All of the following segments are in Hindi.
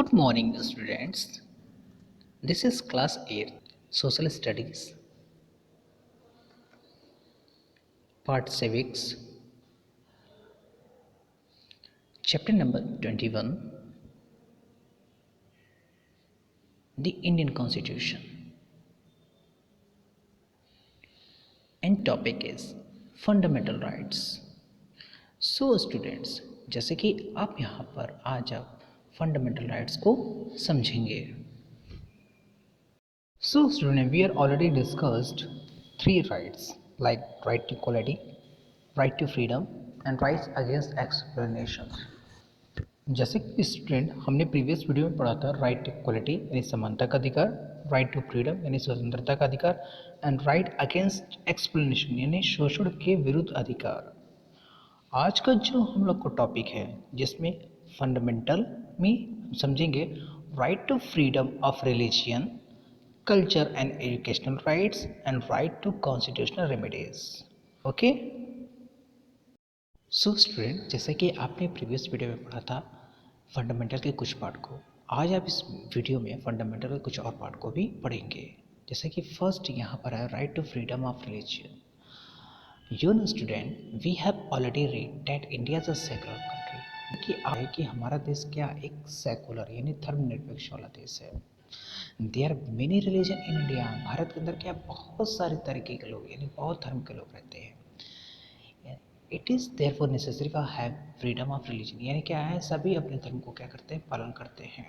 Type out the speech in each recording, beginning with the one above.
Good morning, students. This is class 8 Social Studies, Part Civics, Chapter number 21, The Indian Constitution. And topic is Fundamental Rights. So, students, जैसे कि आप यहाँ पर आज आप फंडामेंटल राइट्स को समझेंगे. So, students, we are already discussed three rights like right to equality, right to freedom, and rights against explanation. जैसे कि स्टूडेंट हमने प्रीवियस वीडियो में पढ़ा था राइट टू इक्वलिटी यानी समानता का अधिकार, राइट टू फ्रीडम यानी स्वतंत्रता का अधिकार, एंड राइट अगेंस्ट एक्सप्लेनेशन यानी शोषण के विरुद्ध अधिकार. आज का जो हम लोग का टॉपिक है जिसमें फंडामेंटल में समझेंगे right to freedom of religion, culture and educational rights, and right to constitutional remedies. Okay. So student, जैसे कि आपने प्रीवियस वीडियो में पढ़ा था फंडामेंटल के कुछ पार्ट को, आज आप इस वीडियो में फंडामेंटल के कुछ और पार्ट को भी पढ़ेंगे. जैसे कि फर्स्ट यहाँ पर है right to freedom of religion. You know student, we have already read that India is a secular country. कि आए कि हमारा देश क्या एक सेकुलर यानी धर्मनिरपेक्ष वाला देश है. There are many religion in India. Bharat के अंदर क्या बहुत सारे तरीके के लोग यानी बहुत धर्म के लोग रहते हैं. It is therefore necessary for have freedom of religion यानी क्या है सभी अपने धर्म को क्या करते हैं पालन करते हैं.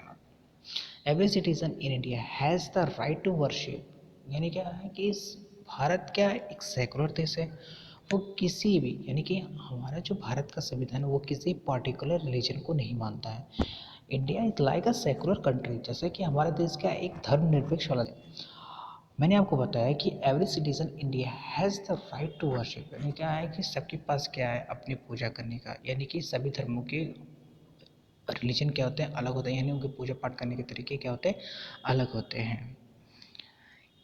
Every citizen in India has the right to worship यानी क्या है कि इस भारत क्या एक सेकुलर देश है. वो किसी भी यानी कि हमारा जो भारत का संविधान है वो किसी पर्टिकुलर रिलीजन को नहीं मानता है. India is like a secular country. जैसे कि हमारा देश क्या एक धर्मनिरपेक्ष वाला. मैंने आपको बताया कि every citizen India has the right to worship यानी क्या है कि सबके पास क्या है अपनी पूजा करने का यानी कि सभी धर्मों के रिलीजन क्या होते हैं अलग होते हैं यानी उनके पूजा पाठ करने के तरीके क्या होते हैं अलग होते हैं.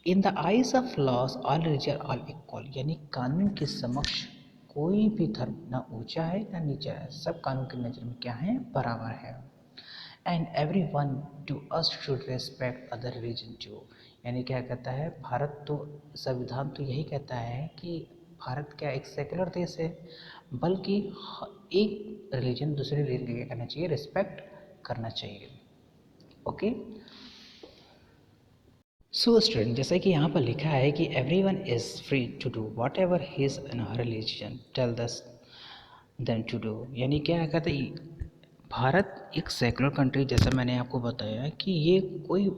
In the eyes of loss all religion all equal यानी कानून के समक्ष कोई भी धर्म ना ऊंचा है ना नीचा है, सब कानून की नज़र में क्या है बराबर है. And every one to us should respect other religion too यानी क्या कहता है भारत तो संविधान तो यही कहता है कि भारत क्या एक सेकुलर देश है बल्कि एक रिलीजन दूसरे रिलीजन का क्या करना चाहिए रिस्पेक्ट करना चाहिए. ओके. सो स्टूडेंट, जैसे कि यहाँ पर लिखा है कि every one is free to do whatever his in her religion tell this then to do यानी क्या कहते हैं भारत एक सेकुलर कंट्री जैसा मैंने आपको बताया कि ये कोई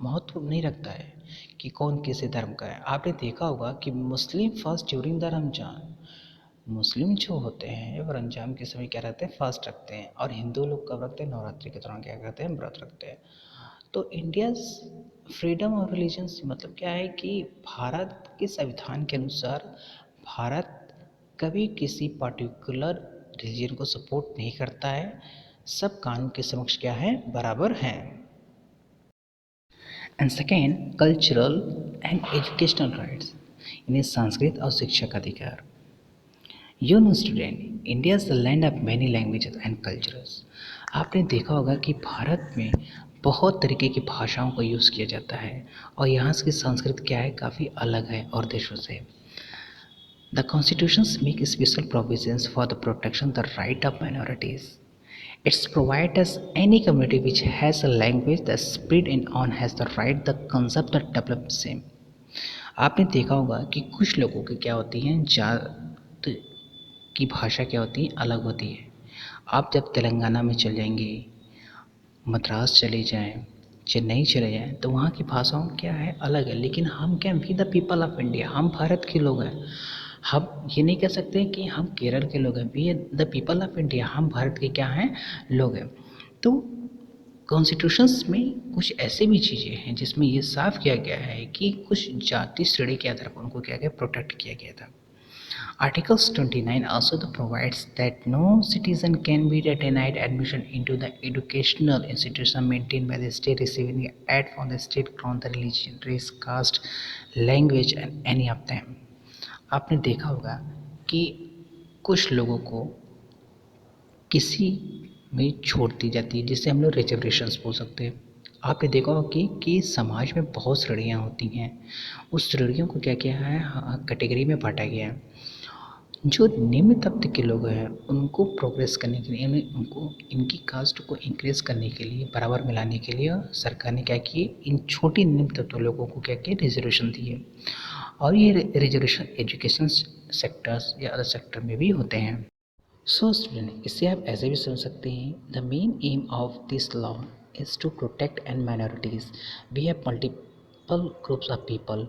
महत्व नहीं रखता है कि कौन किस धर्म का है. आपने देखा होगा कि मुस्लिम फास्ट ड्यूरिंग द रमजान. मुस्लिम जो होते हैं वो रमजान के समय क्या रहते हैं फास्ट रखते हैं और हिंदू लोग कब रखते हैं नवरात्रि के दौरान क्या करते हैं व्रत रखते हैं. तो इंडिया फ्रीडम ऑफ रिलीजन से मतलब क्या है कि भारत के संविधान के अनुसार भारत कभी किसी पर्टिकुलर रिलीजन को सपोर्ट नहीं करता है. सब कानून के समक्ष क्या है बराबर हैं. And second cultural and educational rights यानी संस्कृत और शिक्षा का अधिकार. You know student, India is the land of many languages and cultures. आपने देखा होगा कि भारत में बहुत तरीके की भाषाओं का यूज़ किया जाता है और यहाँ की संस्कृत क्या है काफ़ी अलग है और देशों से. The constitutions make special provisions for the protection the right of minorities. It's provided as any community which has a language that spread in on has the right the concept that develop same. आपने देखा होगा कि कुछ लोगों की क्या होती हैं जात की भाषा क्या होती है अलग होती है. आप जब तेलंगाना में चले जाएंगे, मद्रास चले जाएं, चेन्नई चले जाएं तो वहाँ की भाषाओं क्या है अलग है. लेकिन हम क्या we the people of India हम भारत के लोग हैं. हम ये नहीं कह सकते कि हम केरल के लोग हैं. We the people of India हम भारत के क्या हैं लोग हैं. तो कॉन्स्टिट्यूशंस में कुछ ऐसे भी चीज़ें हैं जिसमें ये साफ किया गया है कि कुछ जाति श्रेणी के आधार पर उनको क्या गया प्रोटेक्ट किया गया था. Articles 29 also provides that no citizen can be denied admission into the educational institution maintained by the state receiving aid from the state ground the religion, race, caste, language and any of them. आपने देखा होगा कि कुछ लोगों को किसी में छोड़ दी जाती है, जिसे हम लोग रिजर्वेशंस बोल सकते हैं। आपने देखा होगा कि समाज में बहुत श्रेणियाँ होती हैं, उस श्रेणियों को क्या किया है, कैटेगरी में बांटा गया है। जो निम्न तबके के लोग हैं उनको प्रोग्रेस करने के लिए, यानी उनको इनकी कास्ट को इंक्रीज़ करने के लिए, बराबर मिलाने के लिए सरकार ने क्या किए, इन छोटी निम्न तबके लोगों को क्या किया, रिजर्वेशन दिए। और ये रिजर्वेशन एजुकेशन सेक्टर्स या अदर सेक्टर में भी होते हैं। सो स्टूडेंट, इससे आप ऐसे भी समझ सकते हैं, the main aim of this law is to protect and minorities. We have multiple groups of people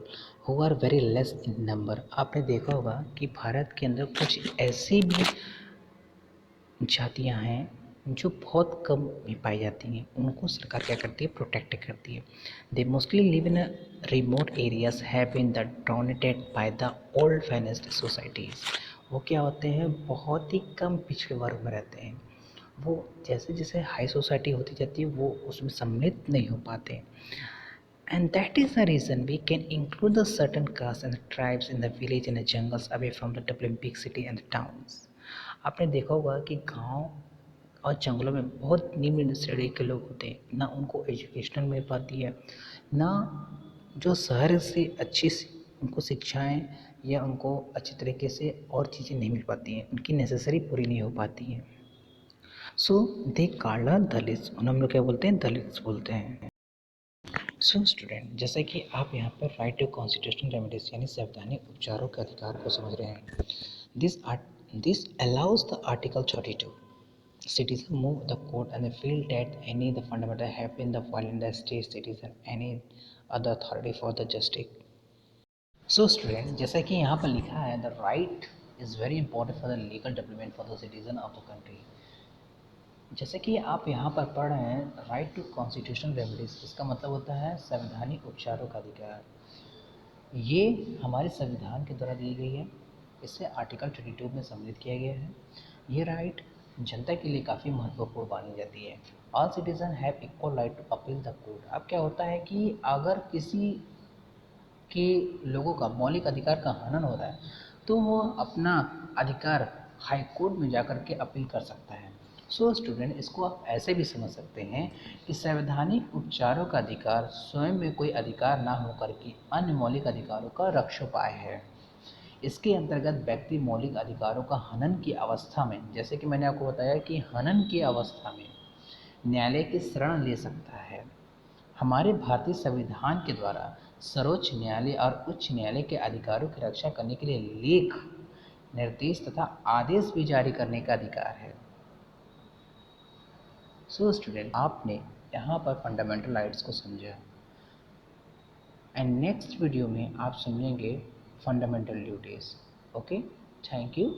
who are very less in number. आपने देखा होगा कि भारत के अंदर कुछ ऐसी भी जातियां हैं जो बहुत कम ही पाई जाती हैं, उनको सरकार क्या करती है, प्रोटेक्ट करती है। They mostly live in remote areas have been the dominated by the old financial societies. वो क्या होते हैं, बहुत ही कम पिछड़े वर्ग में रहते हैं। वो जैसे जैसे हाई सोसाइटी होती जाती है वो उसमें सम्मिलित नहीं हो पाते। And that is the reason we can include the certain castes and tribes in the village and the jungles away from the developing big city and the towns। आपने देखा होगा कि गांव और जंगलों में बहुत निम्न श्रेणी के लोग होते हैं, ना उनको एजुकेशन मिल पाती है, ना जो शहर से उनको शिक्षाएं या उनको अच्छी तरीके से और चीज़ें नहीं मिल पाती हैं, उनकी नेसेसरी पूरी नहीं हो पाती हैं। सो दे कॉल्ड दलित्स, उन्हें हम लोग क्या बोलते हैं, दलित्स बोलते हैं। सो स्टूडेंट, जैसे कि आप यहाँ पर राइट टू कॉन्स्टिट्यूशनल रेमेडीज यानी संवैधानिक उपचारों के अधिकार को समझ रहे हैं। This allows the article 32 citizen move the court and they feel that any the fundamental have been the violent the state citizen any other authority for the justice। So student, जैसा कि यहाँ पर लिखा है, the right is very important for the legal development for the citizen of the country. जैसे कि आप यहाँ पर पढ़ रहे हैं राइट टू कॉन्स्टिट्यूशनल रेमेडीज, इसका मतलब होता है संवैधानिक उपचारों का अधिकार। ये हमारे संविधान के द्वारा दी गई है, इसे आर्टिकल 32 में सम्मिलित किया गया है। ये राइट जनता के लिए काफ़ी महत्वपूर्ण मानी जाती है। All citizen have equal right to appeal the court. अब क्या होता है कि अगर किसी के लोगों का मौलिक अधिकार का हनन हो रहा है तो वो अपना अधिकार हाई कोर्ट में जाकर के अपील कर सकता है। सो स्टूडेंट, इसको आप ऐसे भी समझ सकते हैं कि संवैधानिक उपचारों का अधिकार स्वयं में कोई अधिकार ना होकर के अन्य मौलिक अधिकारों का रक्षोपाय है। इसके अंतर्गत व्यक्ति मौलिक अधिकारों का हनन की अवस्था में, जैसे कि मैंने आपको बताया कि हनन की अवस्था में न्यायालय की शरण ले सकता है। हमारे भारतीय संविधान के द्वारा सर्वोच्च न्यायालय और उच्च न्यायालय के अधिकारों की रक्षा करने के लिए लेख, निर्देश तथा आदेश भी जारी करने का अधिकार है। सो स्टूडेंट, आपने यहाँ पर फंडामेंटल राइट्स को समझा, एंड नेक्स्ट वीडियो में आप समझेंगे fundamental duties. Okay, thank you.